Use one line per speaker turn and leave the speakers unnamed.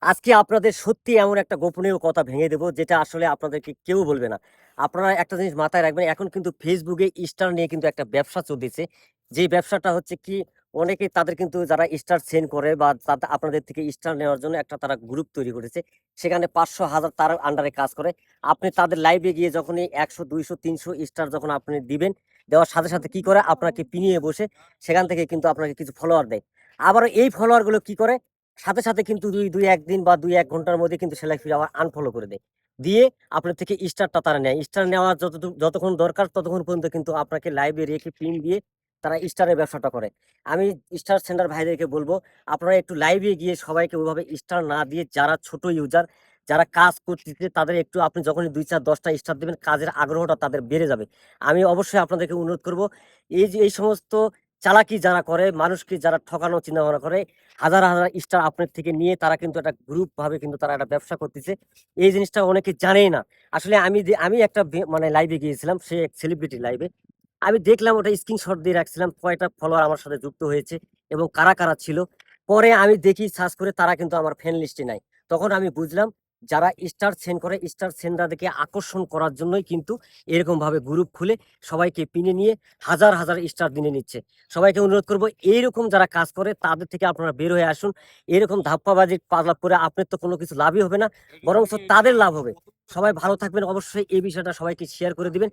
আজকে আপনাদের সত্যি এমন একটা গোপনীয় কথা ভেঙে দেব যেটা আসলে আপনাদেরকে কেউ বলবে না। আপনারা একটা জিনিস মাথায় রাখবেন, এখন কিন্তু ফেসবুকে স্টার নিয়ে কিন্তু একটা ব্যবসা চলতেছে। যে ব্যবসাটা হচ্ছে কি, অনেকে তাদের কিন্তু যারা স্টার সেন্ড করে বা আপনাদের থেকে স্টার নেওয়ার জন্য একটা তারা গ্রুপ তৈরি করেছে। সেখানে ৫০০ ১০০০ তার আন্ডারে কাজ করে। আপনি তাদের লাইভে গিয়ে যখনই ১০০ ২০০ ৩০০ স্টার যখন আপনি দিবেন, দেওয়ার সাথে, সাথে কি করে আপনাকে পিনিয়ে বসে সেখান থেকে কিন্তু আপনাকে কিছু ফলোয়ার দেয়। আবারও এই ফলোয়ার গুলো কি করে, সাথে, সাথে কিন্তু ২ ১ দিন বা ২-১ ঘন্টার মধ্যে কিন্তু সেলাই ফিরে আবার আনফলো করে দেয়। দিয়ে আপনার থেকে স্টারটা তারা নেয়। স্টার নেওয়া যতক্ষণ দরকার ততক্ষণ পর্যন্ত কিন্তু আপনাকে লাইভে রেখে পিন দিয়ে তারা স্টারের ব্যবসাটা করে। আমি স্টার সেন্ডার ভাইদেরকে বলব, আপনারা একটু লাইভে গিয়ে সবাইকে ওইভাবে স্টার না দিয়ে যারা ছোট ইউজার, যারা কাজ করতেছে তাদের একটু আপনি যখনই ২ ৪ ১০ টা স্টার দিবেন কাজের আগ্রহটা তাদের বেড়ে যাবে। আমি অবশ্যই আপনাদেরকে অনুরোধ করব, এই যে এই সমস্ত চালাকি যারা করে, মানুষকে যারা ঠকানোর চিন্তাভাবনা করে, হাজার, হাজার স্টার আপনার থেকে নিয়ে তারা কিন্তু একটা গ্রুপ ভাবে কিন্তু তারা একটা ব্যবসা করতেছে। এই জিনিসটা অনেকে জানেই না। আসলে আমি একটা মানে লাইভে গিয়েছিলাম, সে এক সেলিব্রিটি লাইভে। আমি দেখলাম ওটা স্ক্রিনশট দিয়ে রাখছিলাম কয়টা ফলোয়ার আমার সাথে যুক্ত হয়েছে এবং কারা, কারা ছিল। পরে আমি দেখি সার্চ করে তারা কিন্তু আমার ফ্রেন্ড লিস্টে নাই। তখন আমি বুঝলাম যারা স্টার সেন্ড করে, স্টার সেন্ডারদেরকে আকর্ষণ করার জন্যই কিন্তু এরকমভাবে গ্রুপ খুলে সবাইকে পিনে নিয়ে হাজার, হাজার স্টার দিনে নিচ্ছে। সবাইকে অনুরোধ করব, এইরকম যারা কাজ করে তাদের থেকে আপনারা বের হয়ে আসুন। এরকম ধাপ্পাবাজি পালাপ করে আপনার তো কোনো কিছু লাভই হবে না, বরঞ্চ তাদের লাভ হবে। সবাই ভালো থাকবেন। অবশ্যই এই বিষয়টা সবাইকে শেয়ার করে দিবেন।